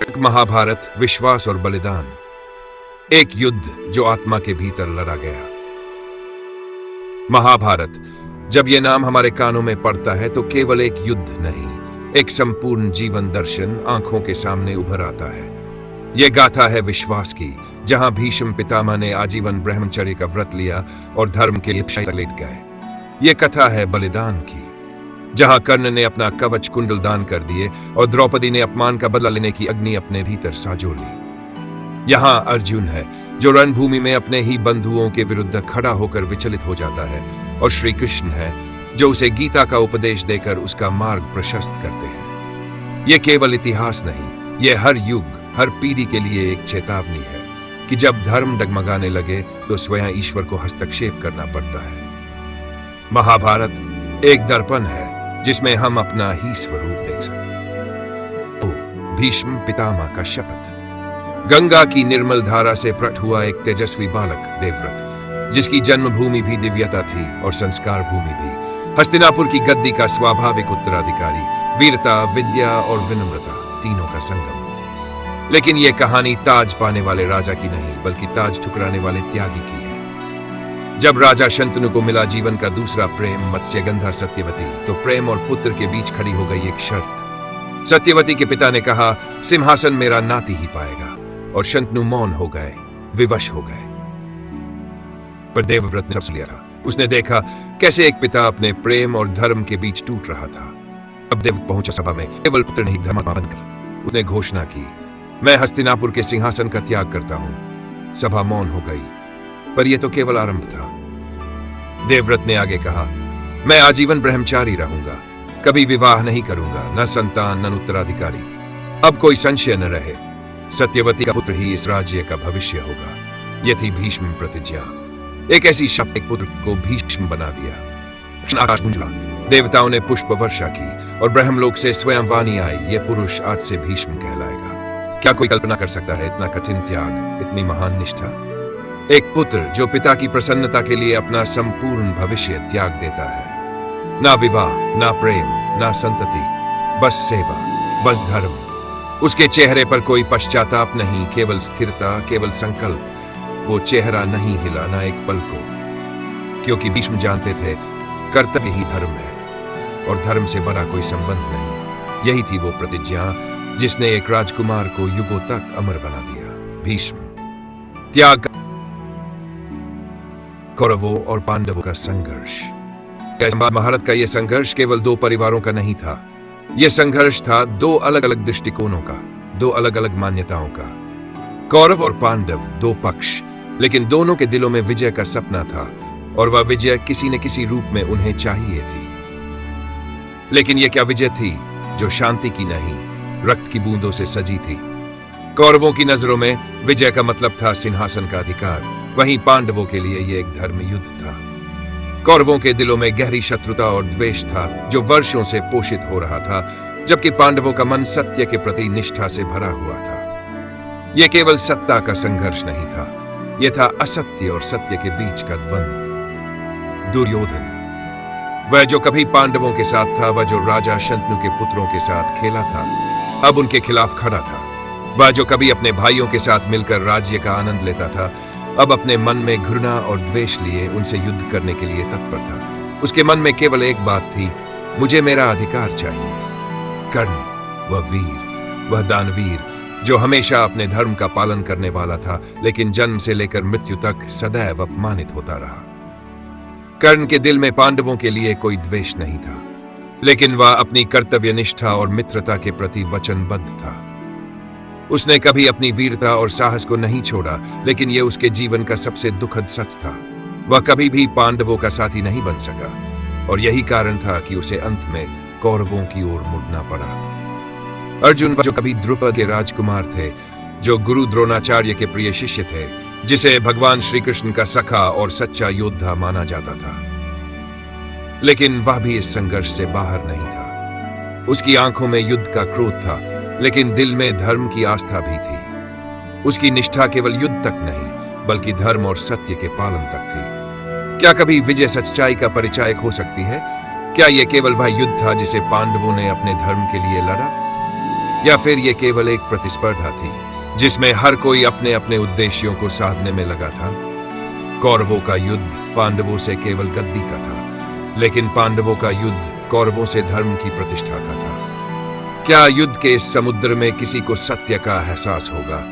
महाभारत, विश्वास और बलिदान। एक युद्ध जो आत्मा के भीतर लड़ा गया। महाभारत, जब यह नाम हमारे कानों में पड़ता है तो केवल एक युद्ध नहीं, एक संपूर्ण जीवन दर्शन आंखों के सामने उभर आता है। यह गाथा है विश्वास की, जहां भीष्म पितामह ने आजीवन ब्रह्मचर्य का व्रत लिया और धर्म के लिए लेट गए। यह कथा है बलिदान की, जहां कर्ण ने अपना कवच कुंडल दान कर दिए और द्रौपदी ने अपमान का बदला लेने की अग्नि अपने भीतर साजो ली। यहां अर्जुन है जो रणभूमि में अपने ही बंधुओं के विरुद्ध खड़ा होकर विचलित हो जाता है, और श्री कृष्ण है जो उसे गीता का उपदेश देकर उसका मार्ग प्रशस्त करते हैं। यह केवल इतिहास नहीं, यह हर युग, हर पीढ़ी के लिए एक चेतावनी है कि जब धर्म डगमगाने लगे तो स्वयं ईश्वर को हस्तक्षेप करना पड़ता है। महाभारत एक दर्पण है जिसमें हम अपना ही स्वरूप देख सकते हैं। भीष्म पितामह का शपथ। गंगा की निर्मल धारा से प्रकट हुआ एक तेजस्वी बालक देवव्रत, जिसकी जन्मभूमि भी दिव्यता थी और संस्कार भूमि भी। हस्तिनापुर की गद्दी का स्वाभाविक उत्तराधिकारी, वीरता, विद्या और विनम्रता, तीनों का संगम। लेकिन यह कहानी ताज पाने वाले राजा की नहीं, बल्कि ताज ठुकराने वाले त्यागी की है। जब राजा शंतनु को मिला जीवन का दूसरा प्रेम, मत्स्यगंधा सत्यवती, तो प्रेम और पुत्र के बीच खड़ी हो गई एक शर्त। सत्यवती के पिता ने कहा, सिंहासन मेरा नाती ही पाएगा, और शंतनु मौन हो गए, विवश हो गए। पर देवव्रत ने सब लिया था। उसने देखा कैसे एक पिता अपने प्रेम और धर्म के बीच टूट रहा था। अब देव पहुंचा सभा में, केवल पुत्र नहीं धर्मात्मा बनकर। उसने घोषणा की, मैं हस्तिनापुर के सिंहासन का त्याग करता हूं। सभा मौन हो गई, पर यह तो केवल आरंभ था। देवव्रत ने आगे कहा, मैं आजीवन ब्रह्मचारी रहूंगा, कभी विवाह नहीं करूंगा, न संतान न उत्तराधिकारी। अब कोई संशय न रहे, सत्यवती का पुत्र ही इस राज्य का भविष्य होगा। यह थी भीष्म प्रतिज्ञा। एक ऐसी शब्द एक पुत्र को भीष्म बना दिया। आकाश गूंजा, देवताओं ने पुष्प वर्षा की और ब्रह्मलोक से स्वयं वाणी आई, यह पुरुष आज से भीष्म कहलाएगा। क्या कोई कल्पना कर सकता है इतना कठिन त्याग, इतनी महान निष्ठा? एक पुत्र जो पिता की प्रसन्नता के लिए अपना संपूर्ण भविष्य त्याग देता है। ना विवाह, ना प्रेम, ना संतति, बस सेवा, बस धर्म। उसके चेहरे पर कोई पश्चाताप नहीं, केवल स्थिरता, केवल संकल्प। वो चेहरा नहीं हिला, ना एक पल को, क्योंकि भीष्म जानते थे कर्तव्य ही धर्म है और धर्म से बड़ा कोई संबंध नहीं। यही थी वो प्रतिज्ञा जिसने एक राजकुमार को युगों तक अमर बना दिया। भीष्म त्याग, कौरवों और पांडवों का संघर्ष। महाभारत का यह संघर्ष केवल दो परिवारों का नहीं था, यह संघर्ष था दो अलग अलग दृष्टिकोणों का, दो अलग अलग मान्यताओं का। कौरव और पांडव दो पक्ष, लेकिन दोनों के दिलों में विजय का सपना था, और वह विजय किसी न किसी रूप में उन्हें चाहिए थी। लेकिन यह क्या विजय थी जो शांति की नहीं, रक्त की बूंदों से सजी थी? कौरवों की नजरों में विजय का मतलब था सिंहासन का अधिकार, वहीं पांडवों के लिए यह एक धर्म युद्ध था। कौरवों के दिलों में गहरी शत्रुता और द्वेष था जो वर्षों से पोषित हो रहा था, जबकि पांडवों का मन सत्य के प्रति निष्ठा से भरा हुआ था। यह केवल सत्ता का संघर्ष नहीं था, यह था असत्य और सत्य के बीच का द्वंद्व। दुर्योधन, वह जो कभी पांडवों के साथ था, वह जो राजा शंतनु के पुत्रों के साथ खेला था, अब उनके खिलाफ खड़ा था। वह जो कभी अपने भाइयों के साथ मिलकर राज्य का आनंद लेता था, अब अपने मन में घृणा और द्वेष लिए उनसे युद्ध करने के लिए तत्पर था। उसके मन में केवल एक बात थी, मुझे मेरा अधिकार चाहिए। कर्ण, वह वीर, वह दानवीर जो हमेशा अपने धर्म का पालन करने वाला था, लेकिन जन्म से लेकर मृत्यु तक सदैव अपमानित होता रहा। कर्ण के दिल में पांडवों के लिए कोई द्वेष नहीं था, लेकिन वह अपनी कर्तव्य निष्ठा और मित्रता के प्रति वचनबद्ध था। उसने कभी अपनी वीरता और साहस को नहीं छोड़ा, लेकिन यह उसके जीवन का सबसे दुखद सच था। वह कभी भी पांडवों का साथी नहीं बन सका, और यही कारण था कि उसे अंत में कौरवों की ओर मुड़ना पड़ा। अर्जुन, जो कभी द्रुपद के राजकुमार थे, जो गुरु द्रोणाचार्य के प्रिय शिष्य थे, जिसे भगवान श्री कृष्ण का सखा और सच्चा योद्धा माना जाता था, लेकिन वह भी इस संघर्ष से बाहर नहीं था। उसकी आंखों में युद्ध का क्रोध था, लेकिन दिल में धर्म की आस्था भी थी। उसकी निष्ठा केवल युद्ध तक नहीं, बल्कि धर्म और सत्य के पालन तक थी। क्या कभी विजय सच्चाई का परिचायक हो सकती है? क्या यह केवल वह युद्ध था जिसे पांडवों ने अपने धर्म के लिए लड़ा? या फिर ये केवल एक प्रतिस्पर्धा थी जिसमें हर कोई अपने अपने उद्देश्यों को साधने में लगा था? कौरवों का युद्ध पांडवों से केवल गद्दी का था, लेकिन पांडवों का युद्ध कौरवों से धर्म की प्रतिष्ठा का था। क्या युद्ध के इस समुद्र में किसी को सत्य का एहसास होगा,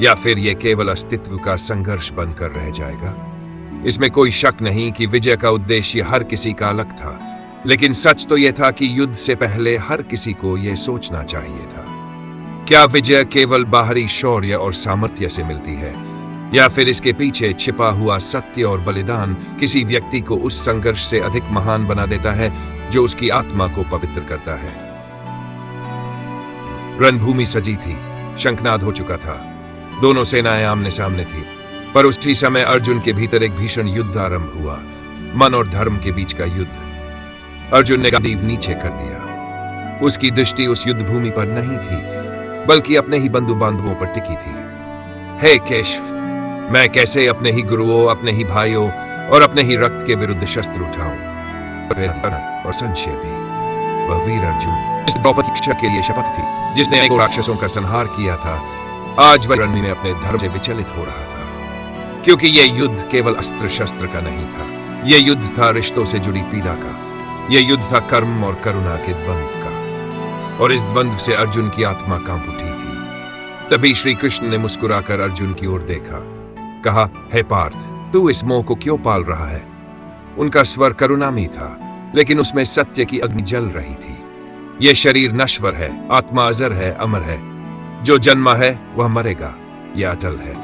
या फिर यह केवल अस्तित्व का संघर्ष बनकर रह जाएगा? इसमें कोई शक नहीं कि विजय का उद्देश्य हर किसी का अलग था, लेकिन सच तो यह था कि युद्ध से पहले हर किसी को यह सोचना चाहिए था, क्या विजय केवल बाहरी शौर्य और सामर्थ्य से मिलती है, या फिर इसके पीछे छिपा हुआ सत्य और बलिदान किसी व्यक्ति को उस संघर्ष से अधिक महान बना देता है जो उसकी आत्मा को पवित्र करता है? रणभूमि सजी थी, शंखनाद हो चुका था, दोनों सेनाएं आमने सामने थी, पर उसी समय अर्जुन के भीतर एक भीषण युद्ध आरंभ हुआ, मन और धर्म के बीच का युद्ध। अर्जुन ने गांडीव नीचे कर दिया। उसकी दृष्टि उस युद्ध भूमि पर नहीं थी, बल्कि अपने ही बंधु बांधवों पर टिकी थी। हे केशव, मैं कैसे अपने ही गुरुओं, अपने ही भाइयों और अपने ही रक्त के विरुद्ध शस्त्र उठाऊं? और संशय भी वह वीर अर्जुन, इस द्रौपदी की इच्छा के लिए शपथ थी, जिसने अनेकों राक्षसों का संहार किया था, आज वह रणभूमि में अपने धर्म से विचलित हो रहा था। क्योंकि यह युद्ध केवल अस्त्र शस्त्र का नहीं था, यह युद्ध था रिश्तों से जुड़ी पीड़ा का, यह युद्ध था कर्म और करुणा के द्वंद्व का, और इस द्वंद्व से अर्जुन की आत्मा कांप उठी थी। तभी श्री कृष्ण ने मुस्कुराकर अर्जुन की ओर देखा, कहा, हे पार्थ, तू इस मोह को क्यों पाल रहा है? उनका स्वर करुणामयी था, लेकिन उसमें सत्य की अग्नि जल रही थी। यह शरीर नश्वर है, आत्मा अजर है, अमर है। जो जन्मा है वह मरेगा, यह अटल है।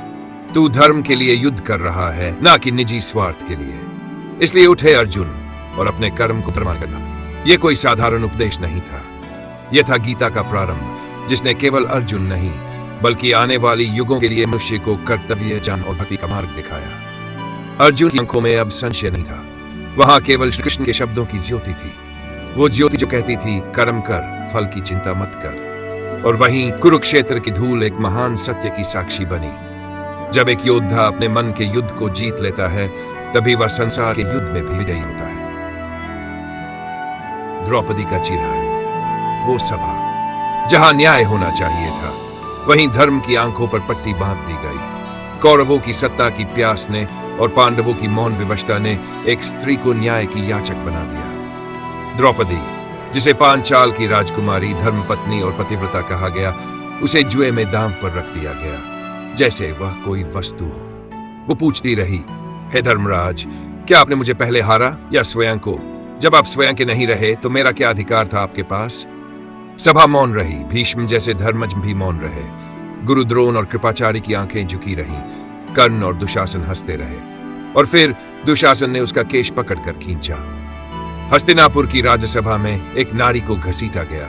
तू धर्म के लिए युद्ध कर रहा है, ना कि निजी स्वार्थ के लिए। इसलिए उठे अर्जुन और अपने कर्म को प्रमाण करना। यह कोई साधारण उपदेश नहीं था, यह था गीता का प्रारंभ, जिसने केवल अर्जुन नहीं बल्कि आने वाली युगों के लिए मनुष्य को कर्तव्य, ज्ञान और भक्ति का मार्ग दिखाया। अर्जुन की आंखों में अब संशय नहीं था, वहां केवल श्री कृष्ण के शब्दों की ज्योति थी, वो ज्योति जो कहती थी, कर्म कर, फल की चिंता मत कर। और वहीं कुरुक्षेत्र की धूल एक महान सत्य की साक्षी बनी। जब एक योद्धा अपने मन के युद्ध को जीत लेता है, तभी वह संसार के युद्ध में भी विजयी होता है। द्रौपदी का चिराग, वो सभा जहां न्याय होना चाहिए था, वहीं धर्म की आंखों पर पट्टी बांध दी गई। कौरवों की सत्ता की प्यास ने और पांडवों की मौन विवशता ने एक स्त्री को न्याय की याचक बना दिया। द्रौपदी, जिसे पांचाल की राजकुमारी, धर्मपत्नी और पतिव्रता कहा गया, उसे जुए में दांव पर रख दिया गया, जैसे वह कोई वस्तु हो। वो पूछती रही, हे धर्मराज, क्या आपने मुझे पहले हारा या स्वयं को? जब आप स्वयं के नहीं रहे तो मेरा क्या अधिकार था आपके पास? सभा मौन रही, भीष्म जैसे धर्मज भी मौन रहे, गुरु द्रोण और कृपाचार्य की आंखें झुकी रहीं, कर्ण और दुशासन हंसते रहे, और फिर दुशासन ने उसका केश पकड़कर खींचा। हस्तिनापुर की राज्यसभा में एक नारी को घसीटा गया।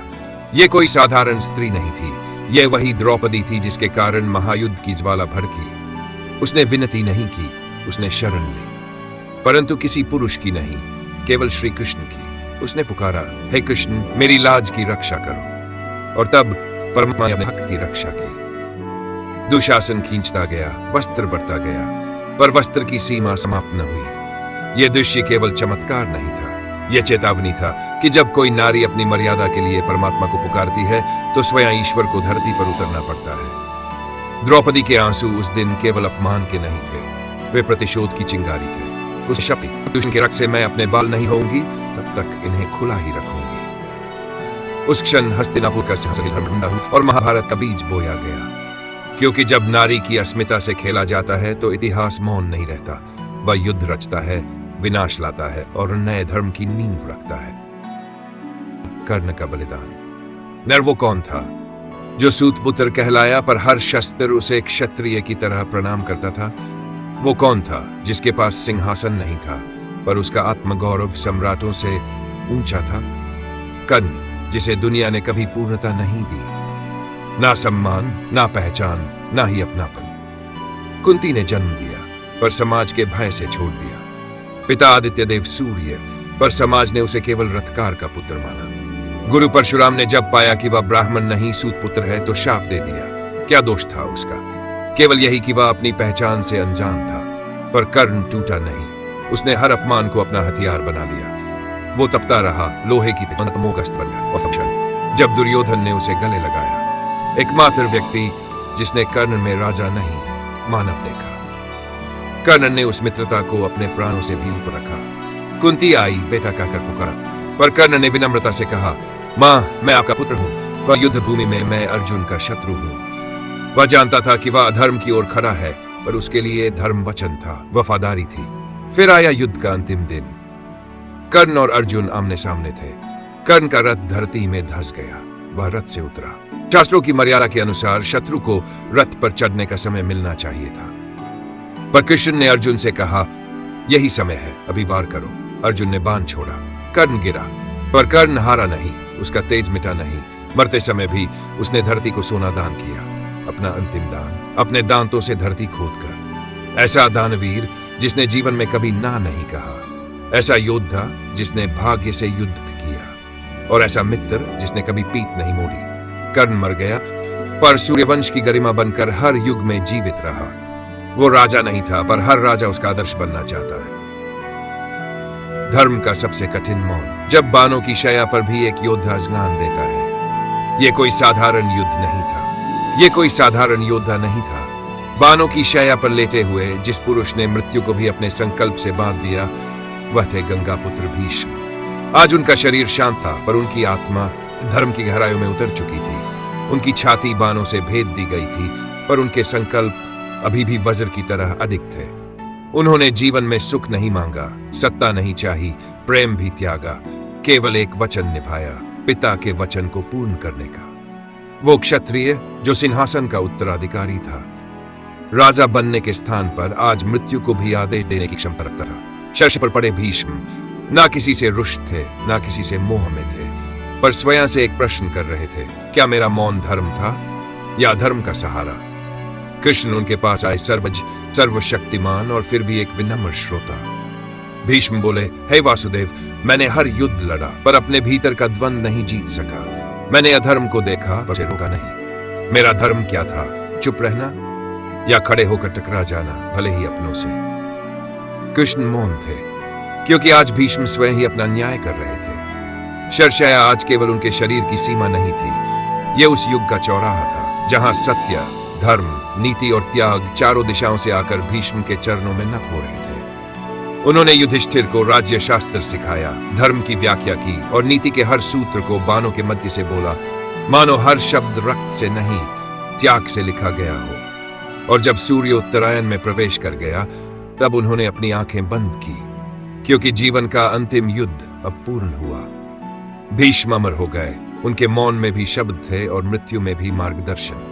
यह कोई साधारण स्त्री नहीं थी, यह वही द्रौपदी थी जिसके कारण महायुद्ध की ज्वाला भड़की। उसने विनती नहीं की, उसने शरण ली, परंतु किसी पुरुष की नहीं, केवल श्री कृष्ण की। उसने पुकारा, हे कृष्ण, मेरी लाज की रक्षा करो। और तब परमात्मा ने भक्त की रक्षा की। दुशासन खींचता गया, वस्त्र बढ़ता गया, पर वस्त्र की सीमा समाप्त न हुई। यह दृश्य केवल चमत्कार नहीं था, यह चेतावनी था कि जब कोई नारी अपनी मर्यादा के लिए परमात्मा को पुकारती है, तो स्वयं ईश्वर को धरती पर उतरना पड़ता है। द्रौपदी के आंसू उस दिन केवल अपमान के नहीं थे, वे प्रतिशोध की चिंगारी थे। उस शब्द कृष्ण के रक्त से मैं अपने बाल नहीं होंगी, तब तक इन्हें खुला ही रखूंगी। उस क्षण हस्तिनापुर का सिंहासन और महाभारत का बीज बोया गया। क्योंकि जब नारी की अस्मिता से खेला जाता है तो इतिहास मौन नहीं रहता, वह युद्ध रचता है, विनाश लाता है और नए धर्म की नींव रखता है। कर्ण का बलिदान। नर वो कौन था जो सूतपुत्र कहलाया, पर हर शस्त्र उसे क्षत्रिय की तरह प्रणाम करता था? वो कौन था जिसके पास सिंहासन नहीं था, पर उसका आत्मगौरव सम्राटों से ऊंचा था? कर्ण, जिसे दुनिया ने कभी पूर्णता नहीं दी, ना सम्मान, ना पहचान, ना ही अपनापन। कुंती ने जन्म दिया, पर समाज के भय से छोड़ दिया। पिता आदित्य देव सूर्य, पर समाज ने उसे केवल रथकार का पुत्र माना। गुरु परशुराम ने जब पाया कि वह ब्राह्मण नहीं सूतपुत्र है, तो शाप दे दिया। क्या दोष था उसका? केवल यही कि वह अपनी पहचान से अनजान था। पर कर्ण टूटा नहीं, उसने हर अपमान को अपना हथियार बना लिया। वो तपता रहा, लोहे की तमोगस्त बना। और जब दुर्योधन ने उसे गले लगाया, एकमात्र व्यक्ति जिसने कर्ण में राजा नहीं, मानव देखा। कर्ण ने उस मित्रता को अपने प्राणों से भी ऊपर रखा। कुंती आई बेटा कहकर पुकारा, पर कर्ण ने विनम्रता से कहा, मां, मैं आपका पुत्र हूं, पर युद्ध भूमि में मैं अर्जुन का शत्रु हूं। वह जानता था कि वह अधर्म की ओर खड़ा है, पर उसके लिए धर्म वचन था, वफादारी थी। फिर आया युद्ध का अंतिम दिन। कर्ण और अर्जुन आमने सामने थे। कर्ण का रथ धरती में धंस गया, वह रथ से उतरा। शास्त्रों की मर्यादा के अनुसार शत्रु को रथ पर चढ़ने का समय मिलना चाहिए था, पर कृष्ण ने अर्जुन से कहा, यही समय है, अभी वार करो। अर्जुन ने बाण छोड़ा, कर्ण गिरा, पर कर्ण हारा नहीं, उसका तेज मिटा नहीं। मरते समय भी उसने धरती को सोना दान किया, अपना अंतिम दान, अपने दांतों से धरती खोदकर। ऐसा दानवीर जिसने जीवन में कभी ना नहीं कहा, ऐसा योद्धा जिसने भाग्य से युद्ध किया, और ऐसा मित्र जिसने कभी पीठ नहीं मोड़ी। कर्ण मर गया, पर सूर्यवंश की गरिमा बनकर हर युग में जीवित रहा। वो राजा नहीं था, पर हर राजा उसका आदर्श बनना चाहता है। धर्म का सबसे कठिन मौन, जब बाणों की शया पर भी एक योद्धा ज्ञान देता है। ये कोई साधारण युद्ध नहीं था, ये कोई साधारण योद्धा नहीं था। बाणों की शया पर लेटे हुए जिस पुरुष ने मृत्यु को भी अपने संकल्प से बांध दिया, वह थे गंगापुत्र भीष्म। आज उनका शरीर शांत था, पर उनकी आत्मा धर्म की गहराइयों में उतर चुकी थी। उनकी छाती बाणों से भेद दी गई थी, पर उनके संकल्प अभी भी वज्र की तरह अडिग थे। उन्होंने जीवन में सुख नहीं मांगा, सत्ता नहीं चाही, प्रेम भी त्यागा, केवल एक वचन निभाया, पिता के वचन को पूर्ण करने का। वो क्षत्रिय जो सिंहासन का उत्तराधिकारी था, राजा बनने के स्थान पर आज मृत्यु को भी आदेश देने की क्षमता रखता था। शीर्ष पर पड़े भीष्म ना किसी से रुष्ट थे, ना किसी से मोह में थे, पर स्वयं से एक प्रश्न कर रहे थे, क्या मेरा मौन धर्म था या धर्म का सहारा? कृष्ण उनके पास आए, सर्वज, सर्वशक्तिमान और फिर भी एक विनम्र श्रोता। भीष्म बोले, हे वासुदेव, मैंने हर युद्ध लड़ा, पर अपने भीतर का द्वंद नहीं जीत सका। मैंने अधर्म को देखा, पर उसे रोका नहीं। मेरा धर्म क्या था? चुप रहना या खड़े होकर टकरा जाना, भले ही अपनों से? कृष्ण मौन थे, क्योंकि आज भीष्म स्वयं ही अपना न्याय कर रहे थे। शर्षया आज केवल उनके शरीर की सीमा नहीं थी, यह उस युग का चौराहा था, जहां सत्य, धर्म, नीति और त्याग चारों दिशाओं से आकर भीष्म के चरणों में नत हो रहे थे। उन्होंने युधिष्ठिर को राज्य शास्त्र सिखाया, धर्म की व्याख्या की और नीति के हर सूत्र को बाणों के मध्य से बोला, मानो हर शब्द रक्त से नहीं, त्याग से लिखा गया हो। और जब सूर्य उत्तरायण में प्रवेश कर गया, तब उन्होंने अपनी आंखें बंद की, क्योंकि जीवन का अंतिम युद्ध अब पूर्ण हुआ। भीष्म अमर हो गए, उनके मौन में भी शब्द थे और मृत्यु में भी मार्गदर्शन।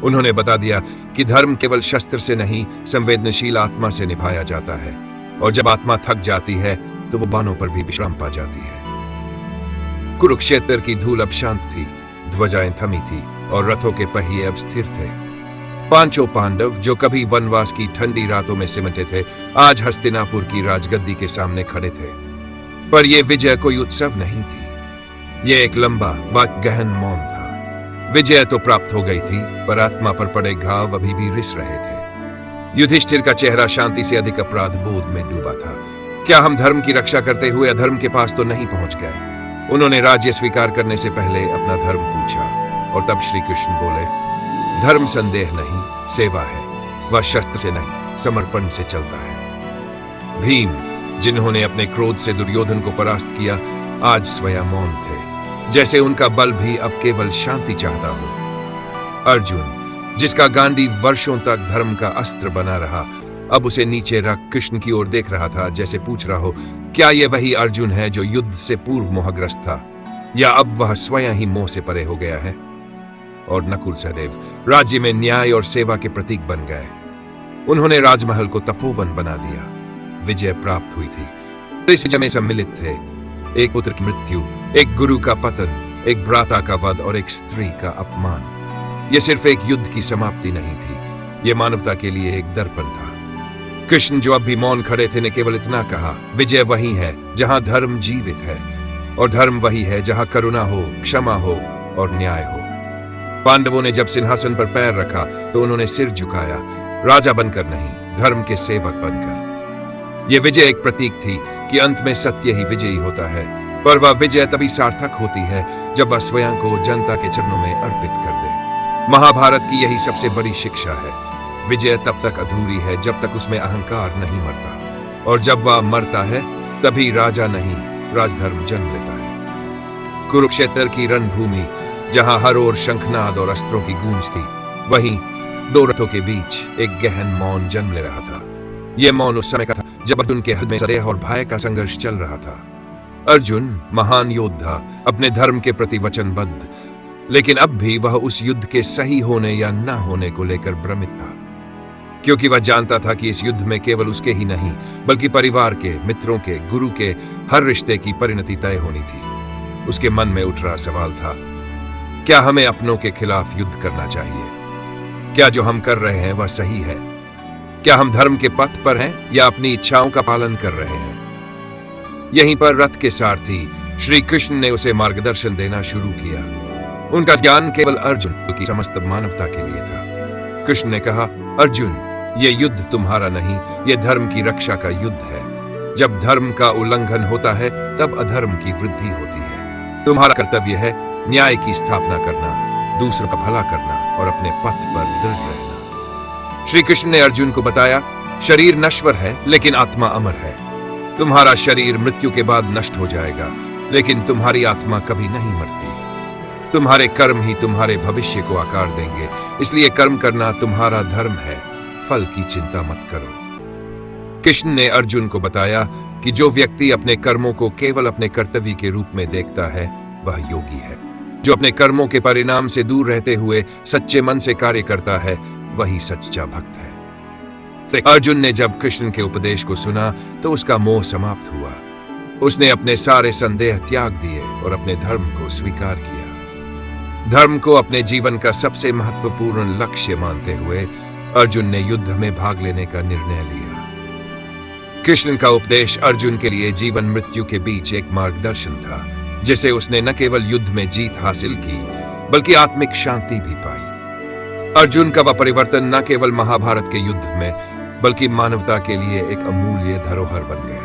उन्होंने बता दिया कि धर्म केवल शस्त्र से नहीं, संवेदनशील आत्मा से निभाया जाता है, और जब आत्मा थक जाती है तो वो बाणों पर भी विश्राम पा जाती है। कुरुक्षेत्र की धूल अब शांत थी, ध्वजाएं थमी थी और रथों के पहिए अब स्थिर थे। पांचों पांडव जो कभी वनवास की ठंडी रातों में सिमटे थे, आज हस्तिनापुर की राजगद्दी के सामने खड़े थे। पर यह विजय कोई उत्सव नहीं थी, यह एक लंबा व गहन मौन था। विजय तो प्राप्त हो गई थी, पर आत्मा पर पड़े घाव अभी भी रिस रहे थे। युधिष्ठिर का चेहरा शांति से अधिक अपराध बोध में डूबा था। क्या हम धर्म की रक्षा करते हुए अधर्म के पास तो नहीं पहुंच गए? उन्होंने राज्य स्वीकार करने से पहले अपना धर्म पूछा, और तब श्री कृष्ण बोले, धर्म संदेह नहीं, सेवा है, वह शस्त्र से नहीं, समर्पण से चलता है। भीम, जिन्होंने अपने क्रोध से दुर्योधन को परास्त किया, आज स्वयं मौन थे, जैसे उनका बल भी अब केवल शांति चाहता हो। अर्जुन, जिसका गांडी वर्षों तक धर्म का अस्त्र बना रहा, अब उसे नीचे रख कृष्ण की ओर देख रहा था, जैसे पूछ रहा हो, क्या यह वही अर्जुन है जो युद्ध से पूर्व मोहग्रस्त था, या अब वह स्वयं ही मोह से परे हो गया है? और नकुल सहदेव राज्य में न्याय और सेवा के प्रतीक बन गए। उन्होंने राजमहल को तपोवन बना दिया। विजय प्राप्त हुई थी। इस विजय में सम्मिलित थे एक पुत्र की मृत्यु, एक गुरु का पतन, एक भ्राता का वध और एक स्त्री का अपमान। यह सिर्फ एक युद्ध की समाप्ति नहीं थी, यह मानवता के लिए एक दर्पण था। कृष्ण जो अब भी मौन खड़े थे ने केवल इतना कहा, विजय वही है जहां धर्म जीवित है, और धर्म वही है जहां करुणा हो, क्षमा हो और न्याय हो। पांडवों ने जब सिंहासन पर पैर रखा तो उन्होंने सिर झुकाया, राजा बनकर नहीं, धर्म के सेवक बनकर। यह विजय एक प्रतीक थी कि अंत में सत्य ही विजयी होता है, पर वह विजय तभी सार्थक होती है जब वह स्वयं को जनता के चरणों में अर्पित कर दे। महाभारत की यही सबसे बड़ी शिक्षा है। विजय तब तक अधूरी है जब तक उसमें अहंकार नहीं मरता, और जब वह मरता है तभी राजा नहीं, राजधर्म जन्म लेता है। कुरुक्षेत्र की रणभूमि, जहां हर ओर शंखनाद और अस्त्रों की गूंज थी, वहीं दो रथों के बीच एक गहन मौन जन्म ले रहा था। यह मौन उस समय का था जब अर्जुन के हृदय में संदेह और भय का संघर्ष चल रहा था। अर्जुन महान योद्धा, अपने धर्म के प्रति वचनबद्ध, लेकिन अब भी वह उस युद्ध के सही होने या न होने को लेकर भ्रमित था, क्योंकि वह जानता था कि इस युद्ध में केवल उसके ही नहीं बल्कि परिवार के, मित्रों के, गुरु के हर रिश्ते की परिणति तय होनी थी। उसके मन में उठ रहा सवाल था, क्या हमें अपनों के खिलाफ युद्ध करना चाहिए? क्या जो हम कर रहे हैं वह सही है? क्या हम धर्म के पथ पर हैं या अपनी इच्छाओं का पालन कर रहे हैं? यहीं पर रथ के सारथी श्री कृष्ण ने उसे मार्गदर्शन देना शुरू किया। उनका ज्ञान केवल अर्जुन की समस्त मानवता के लिए था। कृष्ण ने कहा, अर्जुन, ये युद्ध तुम्हारा नहीं, ये धर्म की रक्षा का युद्ध है। जब धर्म का उल्लंघन होता है तब अधर्म की वृद्धि होती है। तुम्हारा कर्तव्य है न्याय की स्थापना करना, दूसरों का भला करना और अपने पथ पर दृढ़ रहना। श्री कृष्ण ने अर्जुन को बताया, शरीर नश्वर है लेकिन आत्मा अमर है। तुम्हारा शरीर मृत्यु के बाद नष्ट हो जाएगा, लेकिन तुम्हारी आत्मा कभी नहीं मरती। तुम्हारे कर्म ही तुम्हारे भविष्य को आकार देंगे, इसलिए कर्म करना तुम्हारा धर्म है, फल की चिंता मत करो। कृष्ण ने अर्जुन को बताया कि जो व्यक्ति अपने कर्मों को केवल अपने कर्तव्य के रूप में देखता है वह योगी है। जो अपने कर्मों के परिणाम से दूर रहते हुए सच्चे मन से कार्य करता है वही सच्चा भक्त है। अर्जुन ने जब कृष्ण के उपदेश को सुना तो उसका मोह समाप्त हुआ। उसने अपने सारे संदेह त्याग दिए और अपने धर्म को स्वीकार किया। धर्म को अपने जीवन का सबसे महत्वपूर्ण लक्ष्य मानते हुए अर्जुन ने युद्ध में भाग लेने का निर्णय लिया। कृष्ण का उपदेश अर्जुन के लिए जीवन मृत्यु के बीच एक मार्गदर्शन था, जिसे उसने न केवल युद्ध में जीत हासिल की बल्कि आत्मिक शांति भी पाई। अर्जुन का वह परिवर्तन न केवल महाभारत के युद्ध में बल्कि मानवता के लिए एक अमूल्य धरोहर बन गया।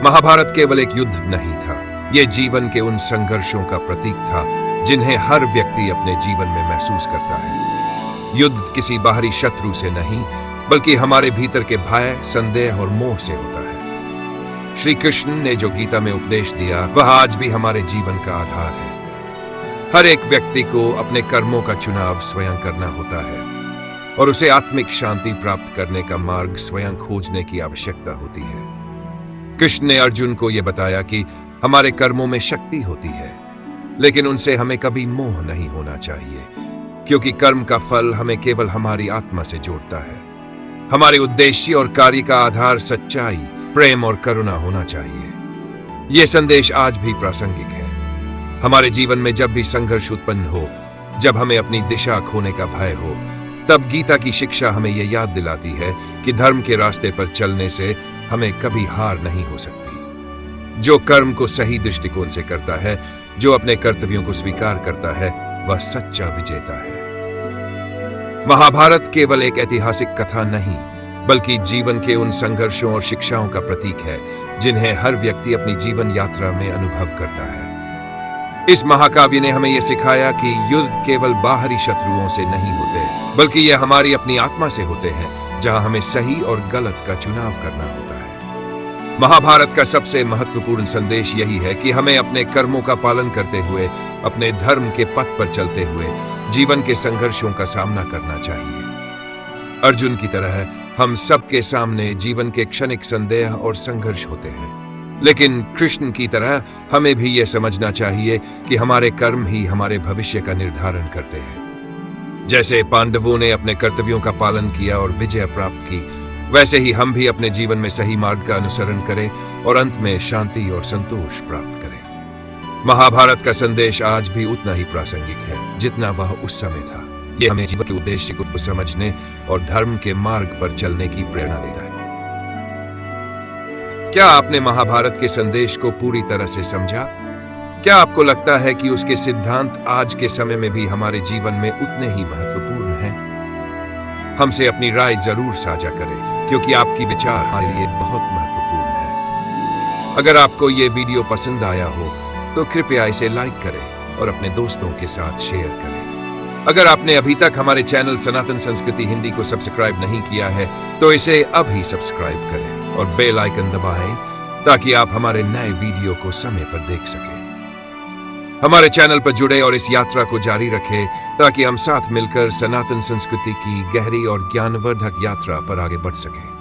महाभारत केवल एक युद्ध नहीं था, यह जीवन के उन संघर्षों का प्रतीक था जिन्हें हर व्यक्ति अपने जीवन में महसूस करता है। युद्ध किसी बाहरी शत्रु से नहीं बल्कि हमारे भीतर के भय, संदेह और मोह से होता है। श्री कृष्ण ने जो गीता में उपदेश दिया वह आज भी हमारे जीवन का आधार है। हर एक व्यक्ति को अपने कर्मों का चुनाव स्वयं करना होता है और उसे आत्मिक शांति प्राप्त करने का मार्ग स्वयं खोजने की आवश्यकता होती है। कृष्ण ने अर्जुन को यह बताया कि हमारे कर्मों में शक्ति होती है, लेकिन उनसे हमें कभी मोह नहीं होना चाहिए, क्योंकि कर्म का फल हमें केवल हमारी आत्मा से जोड़ता है। हमारे उद्देश्य और कार्य का आधार सच्चाई, प्रेम और करुणा होना चाहिए। यह संदेश आज भी प्रासंगिक है। हमारे जीवन में जब भी संघर्ष उत्पन्न हो, जब हमें अपनी दिशा खोने का भय हो, तब गीता की शिक्षा हमें यह याद दिलाती है कि धर्म के रास्ते पर चलने से हमें कभी हार नहीं हो सकती। जो कर्म को सही दृष्टिकोण से करता है, जो अपने कर्तव्यों को स्वीकार करता है, वह सच्चा विजेता है। महाभारत केवल एक ऐतिहासिक कथा नहीं बल्कि जीवन के उन संघर्षों और शिक्षाओं का प्रतीक है जिन्हें हर व्यक्ति अपनी जीवन यात्रा में अनुभव करता है। इस महाकाव्य ने हमें यह सिखाया कि युद्ध केवल बाहरी शत्रुओं से नहीं होते बल्कि यह हमारी अपनी आत्मा से होते हैं, जहां हमें सही और गलत का चुनाव करना होता है। महाभारत का सबसे महत्वपूर्ण संदेश यही है कि हमें अपने कर्मों का पालन करते हुए, अपने धर्म के पथ पर चलते हुए जीवन के संघर्षों का सामना करना चाहिए। अर्जुन की तरह हम सबके सामने जीवन के क्षणिक संदेह और संघर्ष होते हैं, लेकिन कृष्ण की तरह हमें भी यह समझना चाहिए कि हमारे कर्म ही हमारे भविष्य का निर्धारण करते हैं। जैसे पांडवों ने अपने कर्तव्यों का पालन किया और विजय प्राप्त की, वैसे ही हम भी अपने जीवन में सही मार्ग का अनुसरण करें और अंत में शांति और संतोष प्राप्त करें। महाभारत का संदेश आज भी उतना ही प्रासंगिक है जितना वह उस समय था। यह हमें जीवन के उद्देश्य को समझने और धर्म के मार्ग पर चलने की प्रेरणा देता है। क्या आपने महाभारत के संदेश को पूरी तरह से समझा? क्या आपको लगता है कि उसके सिद्धांत आज के समय में भी हमारे जीवन में उतने ही महत्वपूर्ण हैं? हमसे अपनी राय जरूर साझा करें, क्योंकि आपकी विचार हमारे लिए बहुत महत्वपूर्ण है। अगर आपको ये वीडियो पसंद आया हो तो कृपया इसे लाइक करें और अपने दोस्तों के साथ शेयर करें। अगर आपने अभी तक हमारे चैनल सनातन संस्कृति हिंदी को सब्सक्राइब नहीं किया है तो इसे अभी सब्सक्राइब करें और बेल आइकन दबाएं ताकि आप हमारे नए वीडियो को समय पर देख सकें। हमारे चैनल पर जुड़े और इस यात्रा को जारी रखें ताकि हम साथ मिलकर सनातन संस्कृति की गहरी और ज्ञानवर्धक यात्रा पर आगे बढ़ सकें।